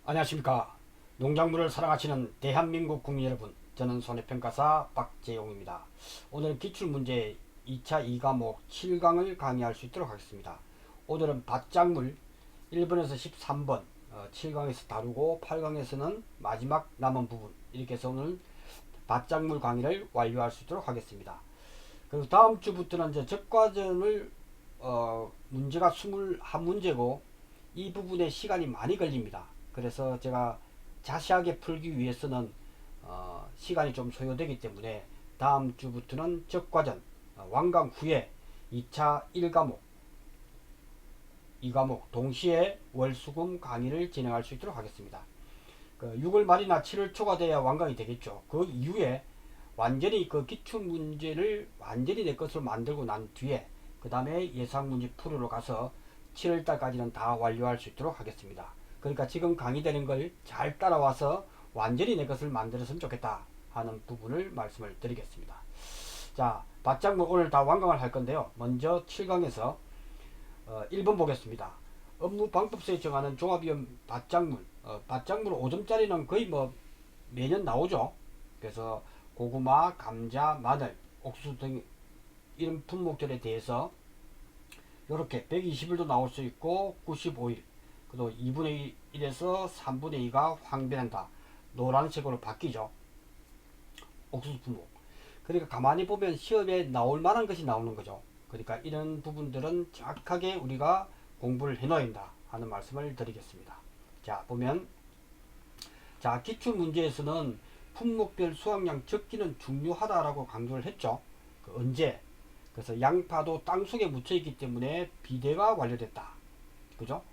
안녕하십니까. 농작물을 사랑하시는 대한민국 국민 여러분, 저는 손해평가사 박재용입니다. 오늘은 기출문제 2차 2과목 7강을 강의할 수 있도록 하겠습니다. 오늘은 밭작물 1번에서 13번 7강에서 다루고 8강에서는 마지막 남은 부분, 이렇게 해서 오늘 밭작물 강의를 완료할 수 있도록 하겠습니다. 그리고 다음 주부터는 이제 적과점을 문제가 21문제고 이 부분에 시간이 많이 걸립니다. 그래서 제가 자세하게 풀기 위해서는 시간이 좀 소요되기 때문에 다음 주부터는 적과전 완강 후에 2차 1과목 2과목 동시에 월수금 강의를 진행할 수 있도록 하겠습니다. 6월 말이나 7월 초가 돼야 완강이 되겠죠. 그 이후에 완전히 그 기출 문제를 완전히 내 것으로 만들고 난 뒤에 그 다음에 예상 문제 풀으러 가서 7월 달까지는 다 완료할 수 있도록 하겠습니다. 그러니까 지금 강의되는 걸 잘 따라와서 완전히 내 것을 만들었으면 좋겠다 하는 부분을 말씀을 드리겠습니다. 자, 밭작물 오늘 다 완강을 할 건데요. 먼저 7강에서 1번 보겠습니다. 업무 방법서에 정하는 종합위험 밭작물, 밭작물 5점짜리는 거의 뭐 매년 나오죠. 그래서 고구마, 감자, 마늘, 옥수수 등 이런 품목들에 대해서 이렇게 120일도 나올 수 있고 95일, 그리고 2분의 1에서 3분의 2가 황변한다. 노란색으로 바뀌죠. 옥수수 품목. 그러니까 가만히 보면 시험에 나올 만한 것이 나오는 거죠. 그러니까 이런 부분들은 정확하게 우리가 공부를 해 놓아야 한다 하는 말씀을 드리겠습니다. 자, 보면 자, 기출 문제에서는 품목별 수확량 적기는 중요하다라고 강조를 했죠. 언제? 그래서 양파도 땅속에 묻혀 있기 때문에 비대가 완료됐다. 그죠?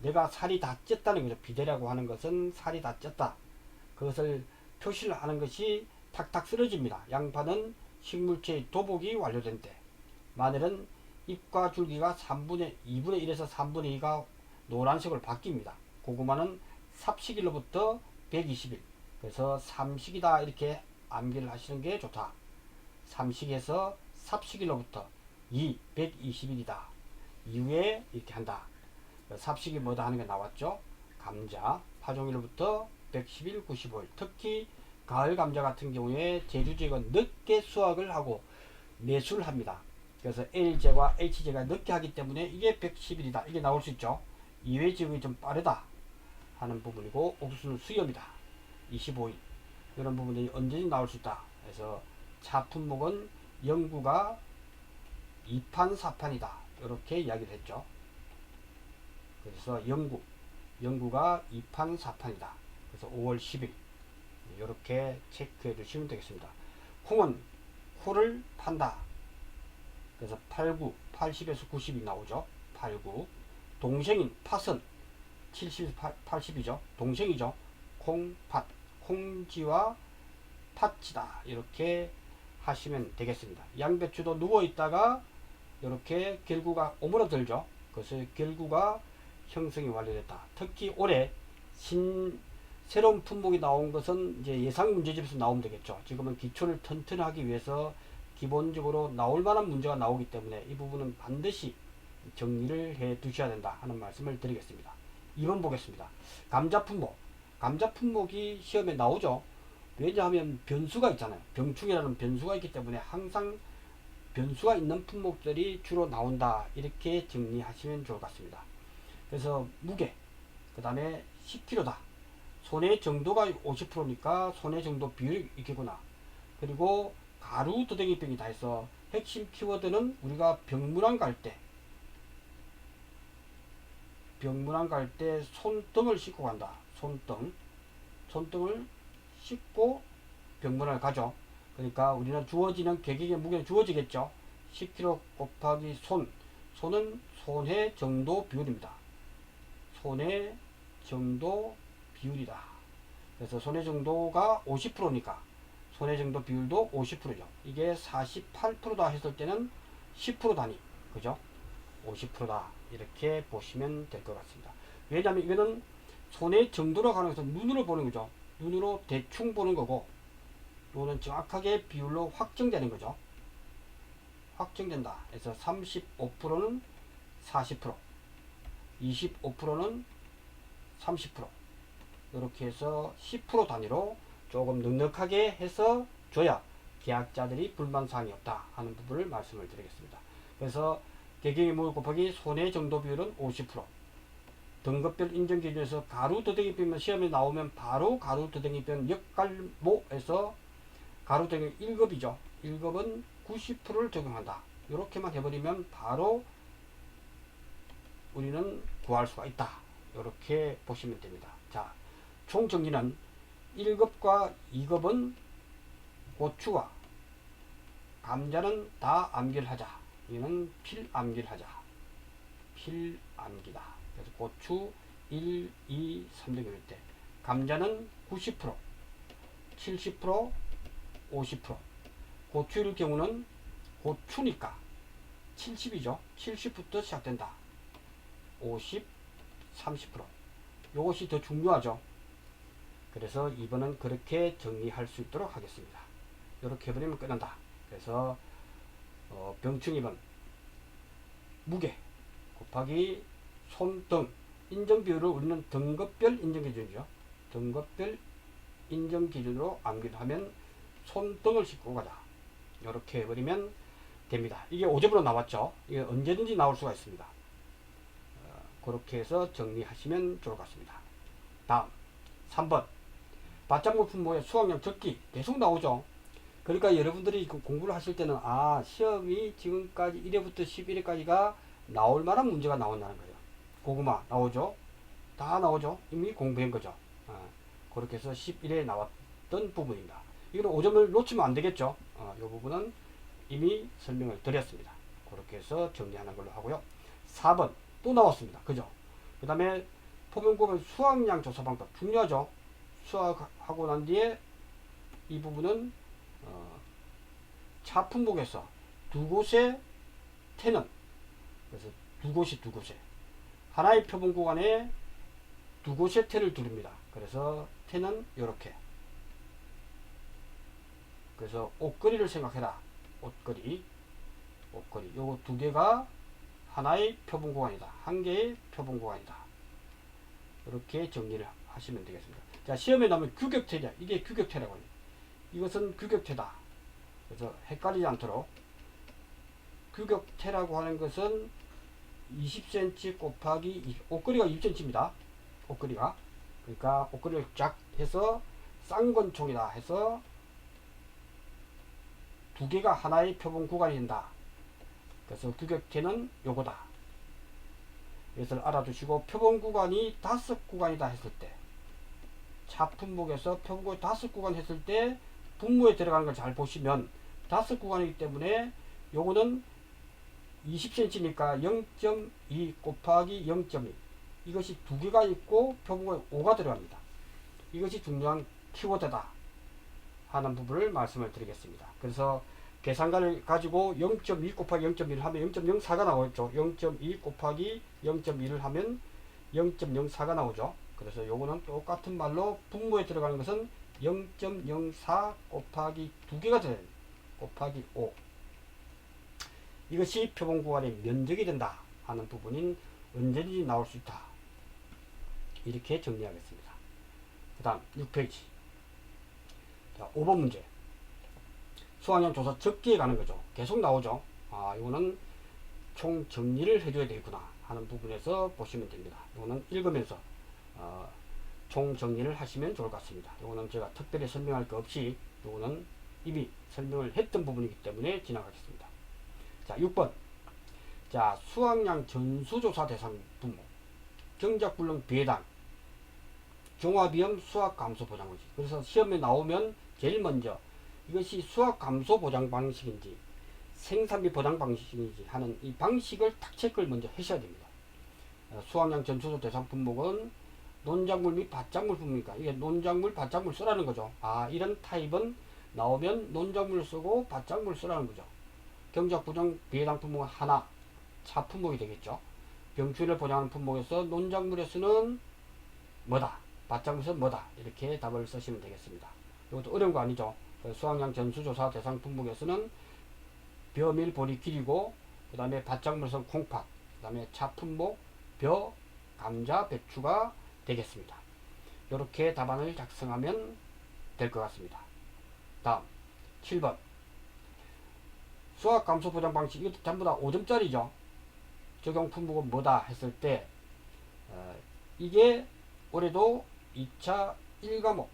내가 살이 다 쪘다는 거죠. 비대라고 하는 것은 살이 다 쪘다. 그것을 표시를 하는 것이 탁탁 쓰러집니다. 양파는 식물체의 도복이 완료된 때, 마늘은 잎과 줄기가 2분의 1에서 3분의 2가 노란색으로 바뀝니다. 고구마는 삽시기로부터 120일, 그래서 삼식이다 이렇게 암기를 하시는 게 좋다. 삼식에서 삽시기로부터 120일이다 이후에 이렇게 한다. 삽식이 뭐다 하는 게 나왔죠. 감자 파종일로부터 110일, 95일. 특히 가을 감자 같은 경우에 제주 지역은 늦게 수확을 하고 매수를 합니다. 그래서 L제과, H제가 늦게 하기 때문에 이게 110일이다 이게 나올 수 있죠. 이외 지역이 좀 빠르다 하는 부분이고, 옥수수는 수염이다 25일, 이런 부분들이 언제든지 나올 수 있다. 그래서 차 품목은 영구가 2판 4판이다 이렇게 이야기를 했죠. 그래서 영구가 2판 4판이다. 그래서 5월 10일 이렇게 체크해 주시면 되겠습니다. 콩은 호를 판다. 그래서 89, 80에서 90이 나오죠. 89. 동생인 팥은 70, 80이죠. 동생이죠. 콩팥, 콩지와 팥지다 이렇게 하시면 되겠습니다. 양배추도 누워있다가 이렇게 결구가 오므러들죠. 그래서 결구가 형성이 완료됐다. 특히 올해 새로운 품목이 나온 것은 이제 예상 문제집에서 나오면 되겠죠. 지금은 기초를 튼튼하기 위해서 기본적으로 나올 만한 문제가 나오기 때문에 이 부분은 반드시 정리를 해 두셔야 된다 하는 말씀을 드리겠습니다. 2번 보겠습니다. 감자 품목. 감자 품목이 시험에 나오죠. 왜냐하면 변수가 있잖아요. 병충해라는 변수가 있기 때문에 항상 변수가 있는 품목들이 주로 나온다 이렇게 정리하시면 좋을 것 같습니다. 그래서 무게, 그 다음에 10kg다. 손해 정도가 50%니까 손해 정도 비율이 있겠구나. 그리고 가루 더덕이병이 다 해서 핵심 키워드는 우리가 병문안 갈 때 손등을 씻고 간다. 손등을 씻고 병문안을 가죠. 그러니까 우리는 주어지는 계획의 무게는 주어지겠죠. 10kg 곱하기 손은 손해 정도 비율입니다. 손해 정도 비율이다. 그래서 손해 정도가 50%니까 손해 정도 비율도 50%죠. 이게 48%다 했을 때는 10% 단위, 그죠? 50%다 이렇게 보시면 될 것 같습니다. 왜냐하면 이거는 손해 정도로 가는 것은 눈으로 보는 거죠. 눈으로 대충 보는 거고, 이거는 정확하게 비율로 확정되는 거죠. 확정된다. 그래서 35%는 40%, 25%는 30%, 이렇게 해서 10% 단위로 조금 넉넉하게 해서 줘야 계약자들이 불만사항이 없다 하는 부분을 말씀을 드리겠습니다. 그래서 대경이물 곱하기 손해 정도 비율은 50%. 등급별 인정 기준에서 가루 더듬이 비면 시험에 나오면 바로 가루 더듬이 비면 역갈모에서 가루 더듬이 1급이죠. 1급은 90%를 적용한다. 이렇게만 해버리면 바로 우리는 구할 수가 있다. 이렇게 보시면 됩니다. 자, 총 정리는 1급과 2급은 고추와 감자는 다 암기하자. 이는 필암기하자. 필암기다. 그래서 고추 1, 2, 3등급일 때 감자는 90%, 70%, 50%. 고추일 경우는 고추니까 70이죠. 70부터 시작된다. 50, 30%. 이것이 더 중요하죠. 그래서 2번은 그렇게 정리할 수 있도록 하겠습니다. 이렇게 해버리면 끝난다. 그래서 병충 2번 무게 곱하기 손등 인정 비율을 우리는 등급별 인정 기준이죠. 등급별 인정 기준으로 암기를 하면 손등을 싣고 가자. 이렇게 해버리면 됩니다. 이게 5점으로 나왔죠. 이게 언제든지 나올 수가 있습니다. 그렇게 해서 정리하시면 좋을 것 같습니다. 다음 3번 바짝물 품목의 수확량 적기 계속 나오죠. 그러니까 여러분들이 공부를 하실 때는 시험이 지금까지 1회부터 11회까지가 나올 만한 문제가 나온다는 거예요. 고구마 나오죠. 다 나오죠. 이미 공부한 거죠. 그렇게 해서 11회에 나왔던 부분입니다. 이거는 5점을 놓치면 안 되겠죠. 이 부분은 이미 설명을 드렸습니다. 그렇게 해서 정리하는 걸로 하고요. 4번 또 나왔습니다. 그죠? 그 다음에 포병법의 수확량 조사 방법 중요하죠. 수확하고 난 뒤에 이 부분은 차품목에서 두 곳의 태는, 그래서 두 곳에 하나의 표본 구간에 두 곳의 태를 두릅니다. 그래서 태는 이렇게. 그래서 옷걸이를 생각해라. 옷걸이 요거 두 개가 하나의 표본 구간이다. 한 개의 표본 구간이다. 이렇게 정리를 하시면 되겠습니다. 자, 시험에 나오면 규격태냐. 이게 규격태라고 해요. 이것은 규격태다. 그래서 헷갈리지 않도록 규격태라고 하는 것은 20cm 곱하기 옷걸이가 20cm입니다. 옷걸이가. 그러니까 옷걸이를 쫙 해서 쌍권총이다 해서 두 개가 하나의 표본 구간이 된다. 그래서 규격태는 요거다. 이것을 알아두시고 표본 구간이 5구간이다 했을 때 차품목에서 표본 구간이 5구간 했을 때 분모에 들어가는 걸 잘 보시면 5구간이기 때문에 요거는 20cm니까 0.2 곱하기 0.2 이것이 두 개가 있고 표본구간에 5가 들어갑니다. 이것이 중요한 키워드다 하는 부분을 말씀을 드리겠습니다. 그래서 계산가를 가지고 0.2 곱하기 0.1을 하면 0.04가 나오겠죠. 0.2 곱하기 0.1을 하면 0.04가 나오죠. 그래서 요거는 똑같은 말로 분모에 들어가는 것은 0.04 곱하기 두 개가 되는 곱하기 5 이것이 표본 구간의 면적이 된다 하는 부분인 언제든지 나올 수 있다. 이렇게 정리하겠습니다. 그 다음 6페이지. 자, 5번 문제. 수확량 조사 적기에 가는 거죠. 계속 나오죠. 이거는 총 정리를 해줘야 되겠구나 하는 부분에서 보시면 됩니다. 이거는 읽으면서 총 정리를 하시면 좋을 것 같습니다. 이거는 제가 특별히 설명할 거 없이 이거는 이미 설명을 했던 부분이기 때문에 지나가겠습니다. 자, 6번. 자, 수확량 전수조사 대상 분목, 경작불능 배당, 종합위험 수확 감소 보장의지. 그래서 시험에 나오면 제일 먼저 이것이 수확 감소 보장 방식인지 생산비 보장 방식인지 하는 이 방식을 딱 체크를 먼저 하셔야 됩니다. 수확량 전수조 대상 분목은 논작물 및 밭작물 분목이니까 이게 논작물, 밭작물 쓰라는 거죠. 이런 타입은 나오면 논작물 쓰고 밭작물 쓰라는 거죠. 경작부정 배당 품목은 하나, 차품목이 되겠죠. 병충해를 보장하는 품목에서 논작물에서는 뭐다, 밭작물에서는 뭐다, 이렇게 답을 쓰시면 되겠습니다. 이것도 어려운 거 아니죠. 수확량 전수조사 대상 품목에서는 벼, 밀, 보리, 기리고, 그 다음에 밭작물에서는 콩팥, 그 다음에 차품목, 벼, 감자, 배추가 되겠습니다. 이렇게 답안을 작성하면 될 것 같습니다. 다음 7번 수학 감소 보장 방식. 이것도 전부 다 5점짜리죠. 적용 품목은 뭐다 했을 때 이게 올해도 2차 1과목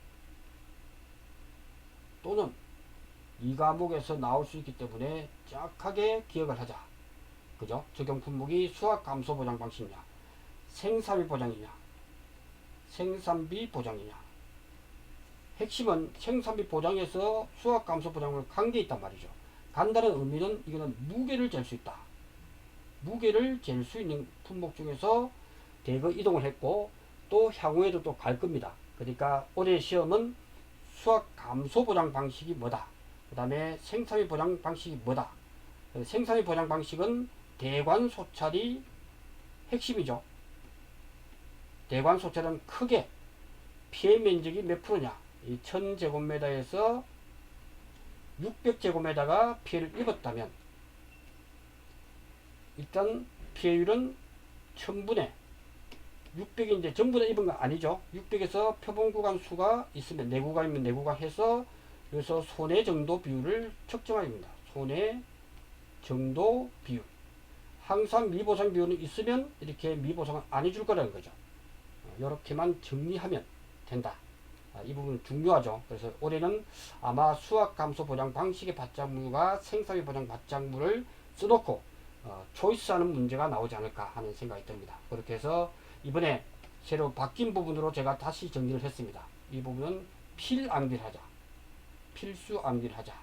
또는 2과목에서 나올 수 있기 때문에 정확하게 기억을 하자. 그죠? 적용 품목이 수학 감소 보장 방식이냐, 생산비 보장이냐, 생산비 보장이냐. 핵심은 생산비 보장에서 수학 감소 보장을 관계 있단 말이죠. 간다는 의미는 이거는 무게를 잴 수 있다. 무게를 잴 수 있는 품목 중에서 대거 이동을 했고 또 향후에도 또 갈 겁니다. 그러니까 올해 시험은 수학 감소 보장 방식이 뭐다. 그 다음에 생산비 보장 방식이 뭐다. 생산비 보장 방식은 대관 소찰이 핵심이죠. 대관 소찰은 크게 피해 면적이 몇 프로냐. 1000제곱미터에서 600제곱미터가 피해를 입었다면 일단 피해율은 1000분의 600이 이제 전부 다 입은 건 아니죠. 600에서 표본 구간 수가 있으면 4구간이면 4구간 해서 여기서 손해 정도 비율을 측정합니다. 손해 정도 비율. 항상 미보상 비율은 있으면 이렇게 미보상을 안 해줄 거라는 거죠. 이렇게만 정리하면 된다. 이 부분 중요하죠. 그래서 올해는 아마 수학 감소 보장 방식의 받장무가 생산비 보장 받장무를 써놓고 초이스하는 문제가 나오지 않을까 하는 생각이 듭니다. 그렇게 해서 이번에 새로 바뀐 부분으로 제가 다시 정리를 했습니다. 이 부분은 필암기를 하자. 필수 암기를 하자.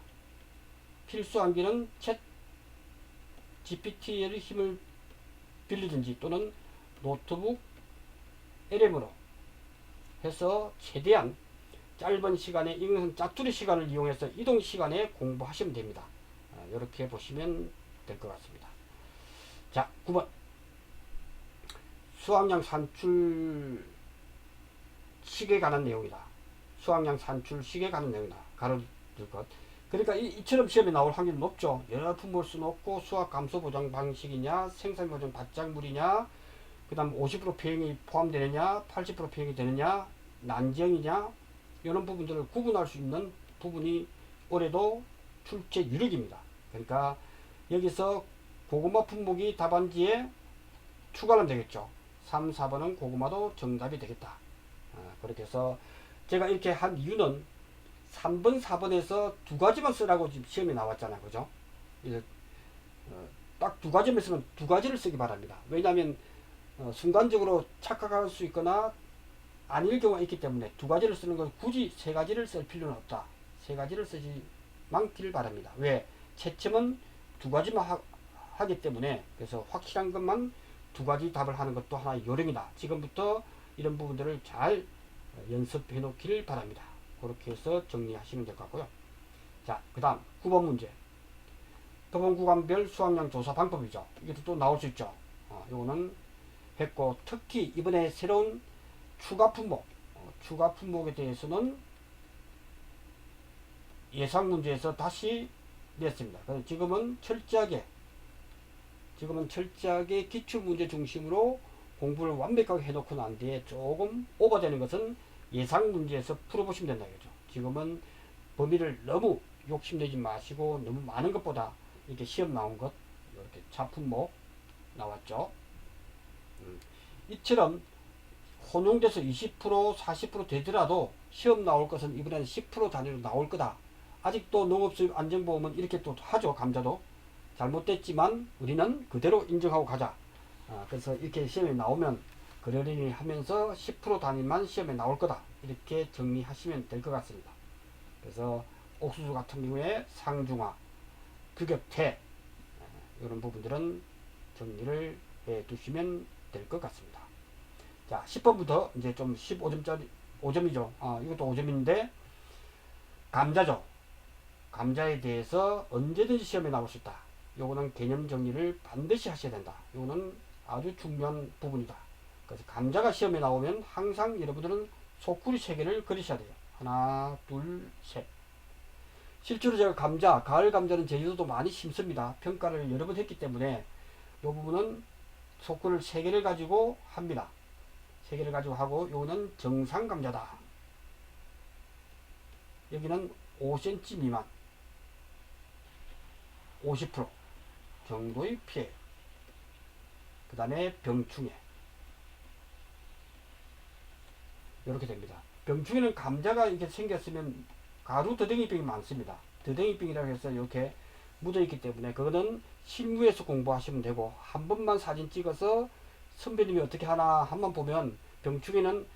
필수 암기는 챗 GPT의 힘을 빌리든지 또는 노트북 LM으로 해서 최대한 짧은 시간에 이것은 짜투리 시간을 이용해서 이동 시간에 공부하시면 됩니다. 이렇게 보시면 될 것 같습니다. 자, 9번 수확량 산출 식에 관한 내용이다. 수확량 산출 식에 관한 내용이다. 가로줄 것. 그러니까 이처럼 시험에 나올 확률이 높죠. 여러 품목을 써놓고 수학 감소 보장 방식이냐, 생산 보장 받장물이냐, 그 다음 50% 비용이 포함되느냐, 80% 비용이 되느냐, 난정이냐, 이런 부분들을 구분할 수 있는 부분이 올해도 출제 유력입니다. 그러니까 여기서 고구마 품목이 답안지에 추가하면 되겠죠. 3, 4번은 고구마도 정답이 되겠다. 그렇게 해서 제가 이렇게 한 이유는 3번, 4번에서 두 가지만 쓰라고 지금 시험에 나왔잖아요. 그죠? 딱 두 가지만 쓰면 두 가지를 쓰기 바랍니다. 왜냐하면 순간적으로 착각할 수 있거나 아닐 경우가 있기 때문에 두 가지를 쓰는 건 굳이 세 가지를 쓸 필요는 없다. 세 가지를 쓰지 않기를 바랍니다. 왜? 채점은 두 가지만 하기 때문에 그래서 확실한 것만 두 가지 답을 하는 것도 하나의 요령이다. 지금부터 이런 부분들을 잘 연습해 놓기를 바랍니다. 그렇게 해서 정리하시면 될 것 같고요. 자, 그 다음 9번 문제. 표본 구간별 수확량 조사 방법이죠. 이것도 또 나올 수 있죠. 요거는 했고, 특히 이번에 새로운 추가 품목에 대해서는 예상 문제에서 다시 냈습니다. 그래서 지금은 철저하게 기출 문제 중심으로 공부를 완벽하게 해놓고 난 뒤에 조금 오버되는 것은 예상 문제에서 풀어보시면 된다 이거죠. 지금은 범위를 너무 욕심내지 마시고 너무 많은 것보다 이렇게 시험 나온 것 이렇게 자품목 나왔죠. 이처럼 혼용돼서 20% 40% 되더라도 시험 나올 것은 이번에는 10% 단위로 나올 거다. 아직도 농업수입 안전보험은 이렇게 또 하죠. 감자도 잘못됐지만 우리는 그대로 인정하고 가자. 그래서 이렇게 시험에 나오면 그러려니 하면서 10% 단위만 시험에 나올 거다. 이렇게 정리하시면 될 것 같습니다. 그래서 옥수수 같은 경우에 상중하, 규격태 이런 부분들은 정리를 해 두시면 될 것 같습니다. 자, 10번부터 이제 좀 15점짜리 5점이죠. 이것도 5점인데 감자죠. 감자에 대해서 언제든지 시험에 나올 수 있다. 요거는 개념 정리를 반드시 하셔야 된다. 요거는 아주 중요한 부분이다. 그래서 감자가 시험에 나오면 항상 여러분들은 속구리 3개를 그리셔야 돼요. 하나, 둘, 셋. 실제로 제가 가을 감자는 제주도도 많이 심습니다. 평가를 여러 번 했기 때문에 이 부분은 속구를 3개를 가지고 합니다. 세 개를 가지고 하고, 요거는 정상 감자다. 여기는 5cm 미만 50% 정도의 피해. 그 다음에 병충해. 이렇게 됩니다. 병충해는 감자가 이렇게 생겼으면 가루 더댕이병이 많습니다. 더댕이병이라고 해서 이렇게 묻어있기 때문에 그거는 실무에서 공부하시면 되고, 한 번만 사진 찍어서 선배님이 어떻게 하나 한번 보면 병충해는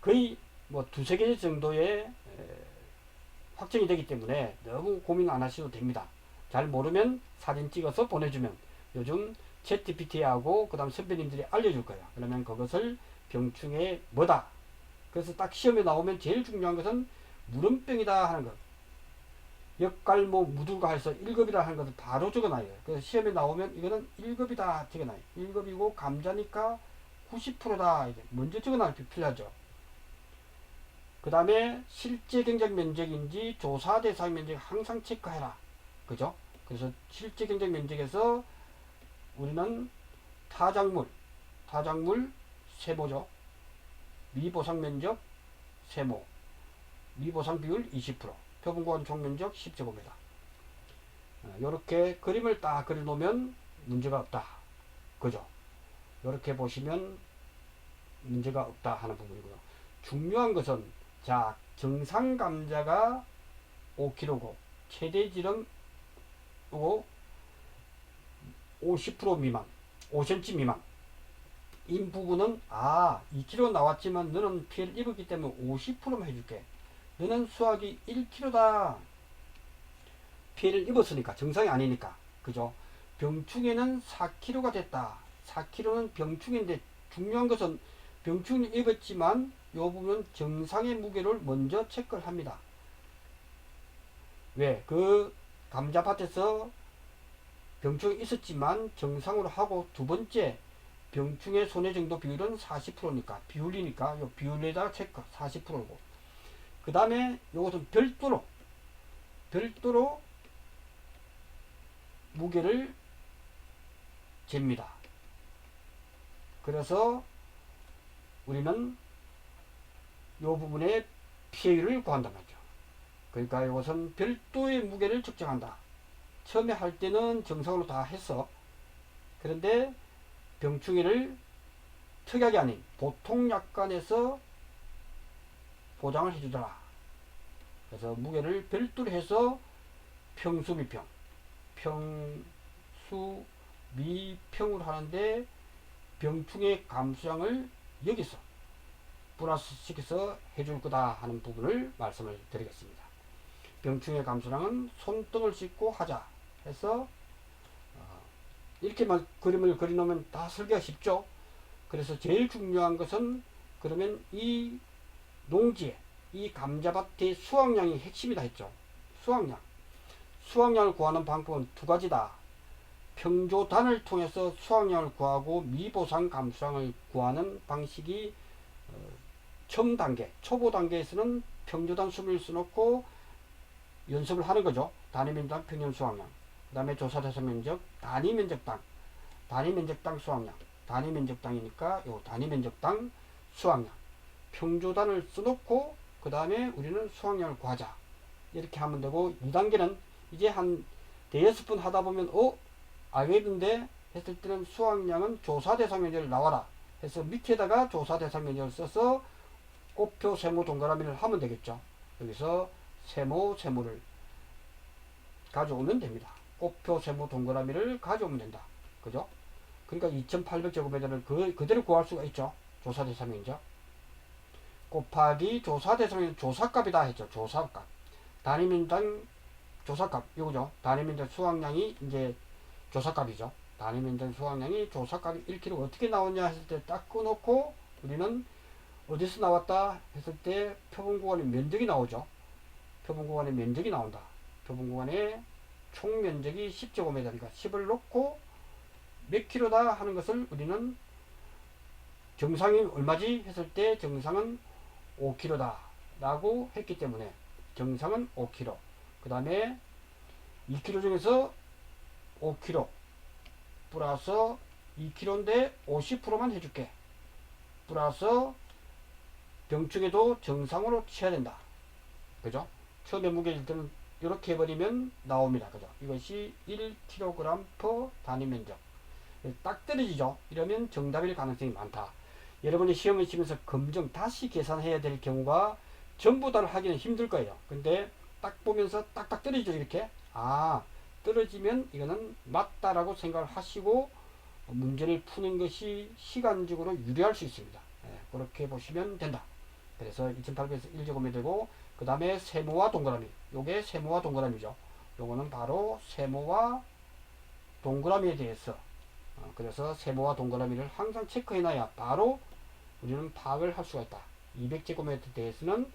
거의 뭐 두세 개 정도의 확정이 되기 때문에 너무 고민 안 하셔도 됩니다. 잘 모르면 사진 찍어서 보내주면 요즘 챗GPT하고 그 다음 선배님들이 알려줄 거예요. 그러면 그것을 병충해 뭐다. 그래서 딱 시험에 나오면 제일 중요한 것은 물음병이다 하는 것. 역갈모 무두가 해서 1급이라 하는 것을 바로 적어놔요. 그래서 시험에 나오면 이거는 1급이다 적어놔요. 1급이고 감자니까 90%다. 먼저 적어놔야 필요하죠. 그 다음에 실제 경작 면적인지 조사 대상 면적 항상 체크해라. 그죠? 그래서 실제 경작 면적에서 우리는 타작물 세모죠. 미보상 면적 세모, 미보상 비율 20%, 표본구간 총면적 10제곱미터. 이렇게 그림을 딱 그려놓으면 문제가 없다. 그죠? 이렇게 보시면 문제가 없다 하는 부분이고요. 중요한 것은 자, 정상 감자가 5kg고 최대 지름이고 50% 미만, 5cm 미만. 인 부분은 2kg 나왔지만 너는 피해를 입었기 때문에 50%만 해줄게. 너는 수확이 1kg다. 피해를 입었으니까 정상이 아니니까. 그죠? 병충해는 4kg가 됐다. 4kg는 병충해인데 중요한 것은 병충해 입었지만 요 부분은 정상의 무게를 먼저 체크를 합니다. 왜? 그 감자밭에서 병충해 있었지만 정상으로 하고, 두 번째 병충해 손해 정도 비율은 40%니까 비율이니까 요 비율에다 체크 40%고, 그 다음에 요것은 별도로 무게를 잽니다. 그래서 우리는 요 부분에 피해율을 구한단 말이죠. 그러니까 이것은 별도의 무게를 측정한다. 처음에 할 때는 정상으로 다 했어. 그런데 병충해를 특약이 아닌 보통 약관에서 보장을 해주더라. 그래서 무게를 별도로 해서 평수미평, 평수미평으로 하는데 병충해 감수량을 여기서 플러스 시켜서 해줄 거다 하는 부분을 말씀을 드리겠습니다. 병충해 감수량은 손등을 씻고 하자 해서 이렇게만 그림을 그려놓으면 다 설계가 쉽죠. 그래서 제일 중요한 것은 그러면 이 농지에 이 감자밭의 수확량이 핵심이다 했죠. 수확량을 구하는 방법은 두 가지다. 평조단을 통해서 수확량을 구하고 미보상 감수량을 구하는 방식이 처음 단계, 초보 단계에서는 평조단 수를 써놓고 연습을 하는 거죠. 단위면적 평균 수확량, 그 다음에 조사 대상 면적, 단위면적당 수확량, 단위면적당이니까 요 단위면적당 수확량, 평조단을 써놓고 그 다음에 우리는 수확량을 구하자. 이렇게 하면 되고, 2단계는 이제 한 대여섯 번 하다 보면 알겠는데 했을 때는 수확량은 조사 대상 면적을 나와라 해서 밑에다가 조사 대상 면적을 써서 꽃표 세모 동그라미를 하면 되겠죠. 여기서 세모를 가져오면 됩니다. 꽃표 세모 동그라미를 가져오면 된다. 그죠? 그러니까 2800제곱미터를 그대로 구할 수가 있죠. 조사 대상 면적 곱하기 조사 대상 면적 조사값이다 했죠. 조사값. 단위면당 조사값 이거죠. 단위면적 수확량이 이제 조사값이죠. 단위면적 수확량이 조사값이 1kg 어떻게 나오냐 했을 때 딱 꺼놓고 우리는 어디서 나왔다 했을 때 표본구간의 면적이 나오죠. 표본구간의 면적이 나온다. 표본구간의 총 면적이 10제곱미터니까 10을 놓고 몇 킬로다 하는 것을 우리는 정상이 얼마지 했을 때 정상은 5kg다 라고 했기 때문에 정상은 5kg, 그 다음에 2kg 중에서 5kg 플러스 2kg인데 50%만 해줄게. 플러스 병충해도 정상으로 쳐야 된다. 그죠? 처음에 무게를 이렇게 해버리면 나옵니다. 그죠? 이것이 1kg per 단위 면적. 딱 떨어지죠? 이러면 정답일 가능성이 많다. 여러분이 시험을 치면서 검정 다시 계산해야 될 경우가 전부 다를 하기는 힘들 거예요. 근데 딱 보면서 딱딱 떨어지죠, 이렇게. 아, 떨어지면 이거는 맞다라고 생각을 하시고 문제를 푸는 것이 시간적으로 유리할 수 있습니다. 그렇게 보시면 된다. 그래서 2800에서 1제곱미터고, 그 다음에 세모와 동그라미. 요게 세모와 동그라미죠. 요거는 바로 세모와 동그라미에 대해서, 그래서 세모와 동그라미를 항상 체크해놔야 바로 우리는 파악을 할 수가 있다. 200제곱미터에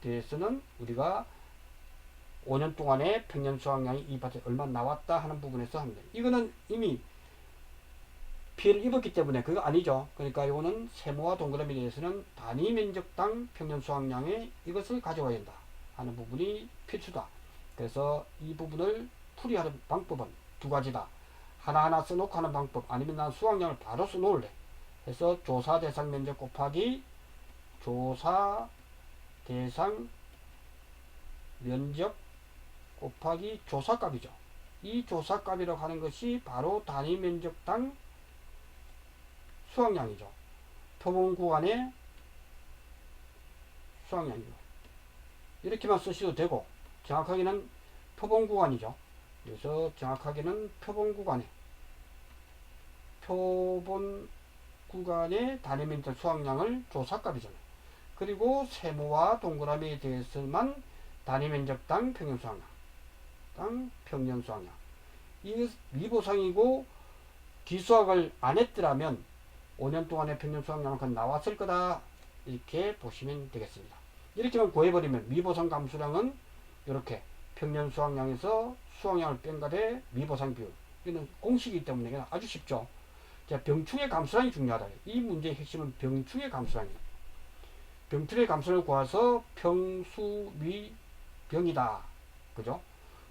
대해서는 우리가 5년 동안의 평년 수확량이 이 밭에 얼마 나왔다 하는 부분에서 합니다. 이거는 이미 피해를 입었기 때문에 그거 아니죠. 그러니까 이거는 세모와 동그라미에 대해서는 단위 면적당 평년 수확량의 이것을 가져와야 된다 하는 부분이 필수다. 그래서 이 부분을 풀이하는 방법은 두 가지다. 하나하나 써놓고 하는 방법, 아니면 난 수확량을 바로 써놓을래 해서 조사 대상 면적 곱하기 조사 대상 면적 곱하기 조사값이죠. 이 조사값이라고 하는 것이 바로 단위 면적당 수확량이죠. 표본 구간의 수확량이죠. 이렇게만 쓰셔도 되고, 정확하게는 표본 구간이죠. 그래서 정확하게는 표본 구간의 단위 면적 수확량을 조사값이잖아요. 그리고 세모와 동그라미에 대해서만 단위 면적당 평년 수확량. 이 미보상이고 기수학을 안 했더라면 5년 동안의 평년 수확량은 나왔을 거다. 이렇게 보시면 되겠습니다. 이렇게만 구해버리면 미보상 감수량은 이렇게 평년 수확량에서 수확량을 뺀 값의 미보상 비율. 이거는 공식이기 때문에 아주 쉽죠. 자, 병충해 감수량이 중요하다. 이 문제의 핵심은 병충해 감수량이에요. 병충해 감수량을 구해서 평수위 병이다. 그죠?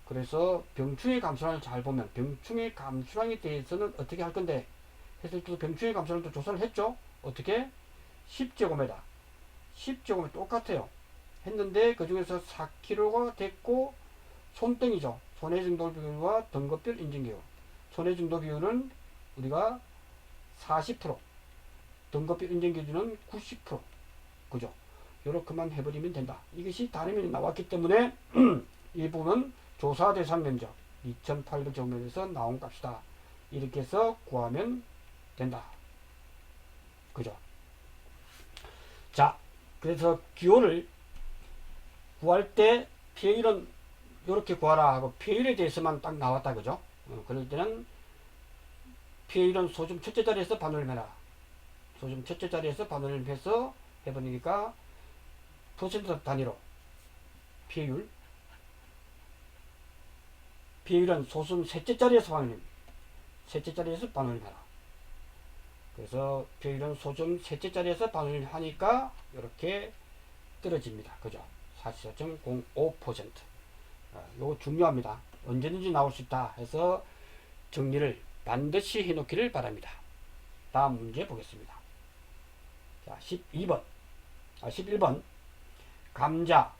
그래서 병충해 감수량을 잘 보면 병충해 감수량에 대해서는 어떻게 할 건데 해서 또 병충해 감수량도 조사를 했죠. 어떻게? 10제곱미터 똑같아요. 했는데 그 중에서 4kg가 됐고, 손등이죠. 손해 정도 비율과 등급별 인증 기호. 손해 정도 비율은 우리가 40%, 등급별 인증 기준은 90%. 그죠? 요렇게만 해버리면 된다. 이것이 단위면이 나왔기 때문에 이 부분은 조사 대상 면적 2800제곱미터에서 나온 값이다. 이렇게 해서 구하면 된다. 그죠? 자, 그래서 기호를 구할 때 피해율은 이렇게 구하라 하고 피해율에 대해서만 딱 나왔다. 그죠? 그럴 때는 피해율은 소좀 첫째 자리에서 반올림 해라. 소좀 첫째 자리에서 반올림 해서 해버리니까 퍼센트 단위로 피해율은 소수음 셋째 자리에서 반올림 해라. 그래서 피해율은 소수음 셋째 자리에서 반올림 하니까 이렇게 떨어집니다. 그죠? 44.05%. 요거 중요합니다. 언제든지 나올 수 있다 해서 정리를 반드시 해놓기를 바랍니다. 다음 문제 보겠습니다. 자, 11번. 감자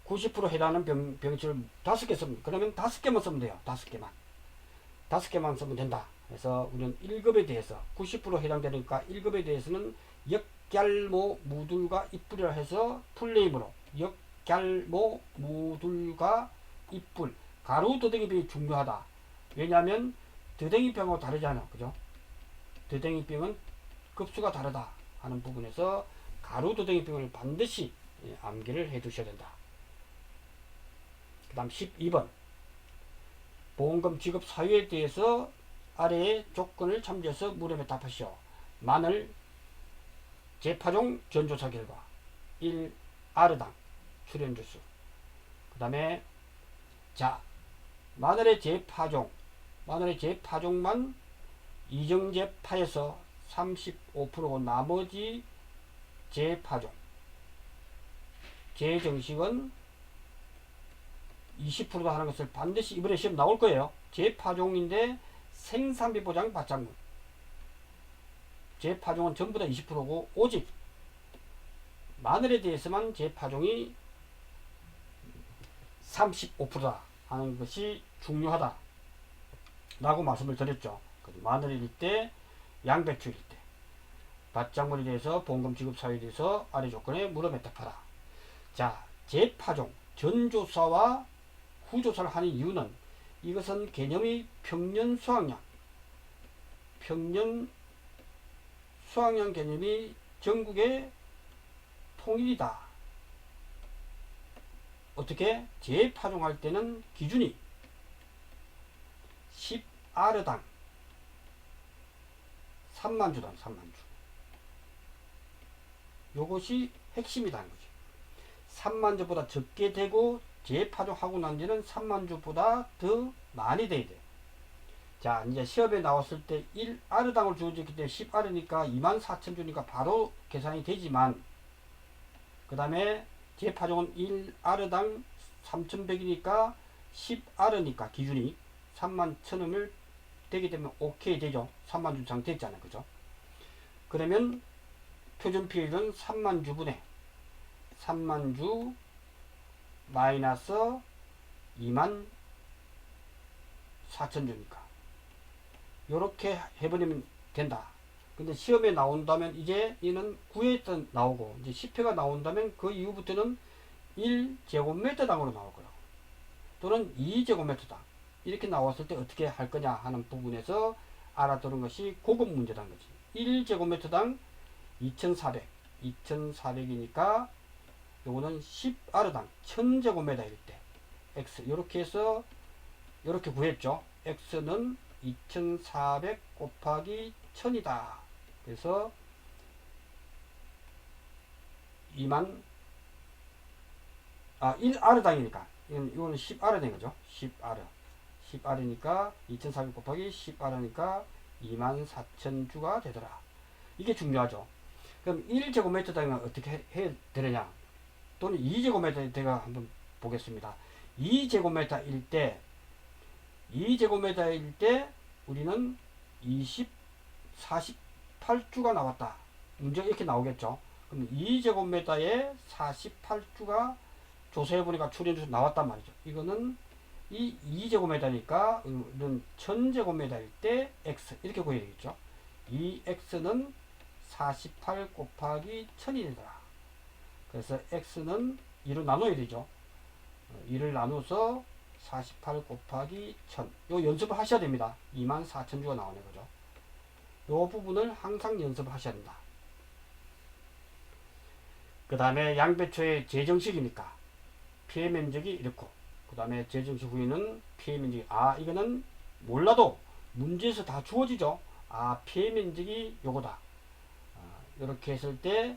90% 해당하는 병치를 5개 쓰면, 그러면 5개만 쓰면 돼요. 5개만 쓰면 된다. 그래서 우리는 1급에 대해서 90% 해당되니까 1급에 대해서는 역걀모 무들과 잎불이라 해서 풀네임으로 역걀모 무들과 잎불, 가루 더댕이병이 중요하다. 왜냐하면 더댕이병하고 다르잖아. 그죠? 더댕이병은 급수가 다르다 하는 부분에서 가루 더댕이병을 반드시 암기를 해 두셔야 된다. 그 다음 12번. 보험금 지급 사유에 대해서 아래의 조건을 참조해서 물음에 답하시오. 마늘 재파종 전조사 결과 1R당 출연주수. 그 다음에 자, 마늘의 재파종만 이정재파에서 35%고 나머지 재파종, 재정식은 20%다 하는 것을 반드시 이번에 시험 나올 거예요. 재파종인데 생산비 보장 받장물. 재파종은 전부 다 20%고 오직 마늘에 대해서만 재파종이 35%다 하는 것이 중요하다 라고 말씀을 드렸죠. 마늘일 때, 양배추일 때, 밭작물에 대해서 보험금 지급 사유에 대해서 아래 조건에 물어메타파라. 자, 재파종 전조사와 후조사를 하는 이유는 이것은 개념이 평년 수확량 개념이 전국에 통일이다. 어떻게? 재파종할 때는 기준이 10아르당 3만주당 3만주. 요것이 핵심이라는 거지. 3만주보다 적게 되고 재파종하고 난 뒤는 3만주보다 더 많이 돼야 돼. 자, 이제 시험에 나왔을 때 1아르당을 주어졌기 때문에 10아르니까 24,000주니까 바로 계산이 되지만, 그 다음에 재파종은 1아르당 3,100이니까 10아르니까 기준이 31,000원을 되게 되면 오케이 되죠. 3만주 이상 됐잖아요. 그죠? 그러면 표준 피해율은 3만주분의 3만주 마이너스 24,000주니까 요렇게 해버리면 된다. 근데 시험에 나온다면 이제 이는 9회 나오고 이제 10회가 나온다면 그 이후부터는 1제곱미터당으로 나올 거라고. 또는 2제곱미터당. 이렇게 나왔을 때 어떻게 할 거냐 하는 부분에서 알아두는 것이 고급 문제라는 거지. 1제곱미터당 2,400이니까 요거는 10아르당 1000제곱미터일 때 x 이렇게 해서 이렇게 구했죠. x는 2,400 곱하기 1000이다. 그래서 1아르당이니까 이거는 10아르된 거죠. 10아르니까 2,400 곱하기 10아르니까 24,000주가 되더라. 이게 중요하죠. 그럼 1제곱미터당은 어떻게 해야 되느냐? 또는 2제곱미터가 한번 보겠습니다. 2제곱미터일 때 우리는 48주가 나왔다. 문제가 이렇게 나오겠죠. 그럼 2제곱미터에 48주가 조사해보니까 출연해서 나왔단 말이죠. 이거는 이 2제곱미터니까 이는 1000제곱미터일 때 x 이렇게 구해야 되겠죠. 이 x는 48 곱하기 1000이 되더라. 그래서 x는 2로 나눠야 되죠. 2를 나눠서 48 곱하기 1000. 요 연습을 하셔야 됩니다. 24,000주가 나오는 거죠. 요 부분을 항상 연습을 하셔야 된다. 그 다음에 양배추의 재정식이니까 피해 면적이 이렇고, 그 다음에 재정식 후에는 피해 면적이, 이거는 몰라도 문제에서 다 주어지죠. 피해 면적이 요거다. 이렇게 했을 때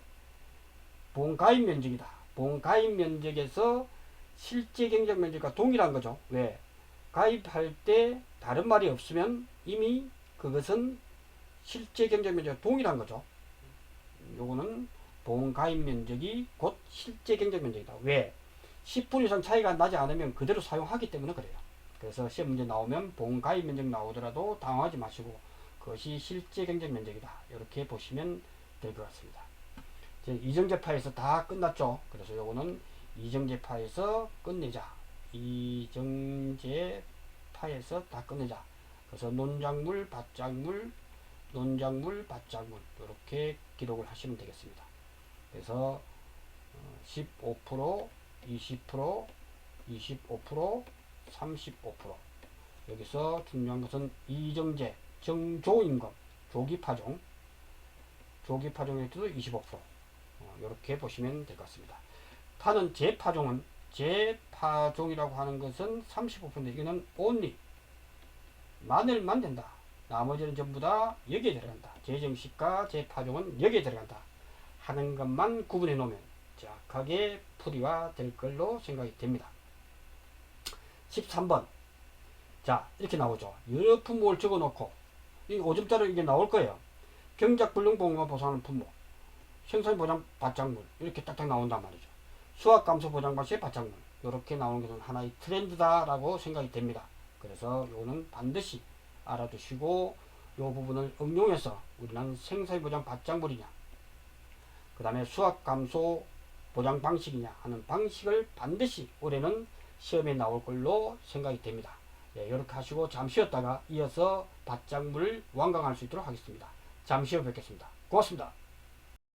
본가입 면적이다. 본가입 면적에서 실제 경작 면적과 동일한 거죠. 왜? 가입할 때 다른 말이 없으면 이미 그것은 실제 경작 면적과 동일한 거죠. 요거는 본가입 면적이 곧 실제 경작 면적이다. 왜? 10분 이상 차이가 나지 않으면 그대로 사용하기 때문에 그래요. 그래서 시험 문제 나오면 본가입 면적 나오더라도 당황하지 마시고 그것이 실제 경작 면적이다. 이렇게 보시면 될 것 같습니다. 이제 이정제파에서 다 끝났죠. 그래서 요거는 이정제파에서 끝내자. 이정제파에서 다 끝내자. 그래서 논작물, 밭작물, 논작물, 밭작물 이렇게 기록을 하시면 되겠습니다. 그래서 15%, 20%, 25%, 35%. 여기서 중요한 것은 이정제, 정조임금, 조기파종, 조기파종에 때도 25%. 이렇게 보시면 될 것 같습니다. 파는 재파종은, 재파종이라고 하는 것은 35%인데 이거는 only 마늘만 된다. 나머지는 전부 다 여기에 들어간다. 재정식과 재파종은 여기에 들어간다 하는 것만 구분해 놓으면 정확하게 풀이가 될 걸로 생각이 됩니다. 13번. 자, 이렇게 나오죠. 여러 품목을 적어 놓고, 이 5점짜리 이게 나올 거예요. 경작 불능 보험과 보상하는 품목, 생산 보장 밭작물, 이렇게 딱딱 나온단 말이죠. 수확 감소 보장 방식의 밭작물, 이렇게 나오는 것은 하나의 트렌드다라고 생각이 됩니다. 그래서 이거는 반드시 알아두시고, 부분을 응용해서 우리는 생사의 보장 받장물이냐, 그 다음에 수학 감소 보장 방식이냐 하는 방식을 반드시 올해는 시험에 나올 걸로 생각이 됩니다. 예, 이렇게 하시고 잠시 쉬었다가 이어서 받장물을 완강할 수 있도록 하겠습니다. 잠시 후 뵙겠습니다. 고맙습니다.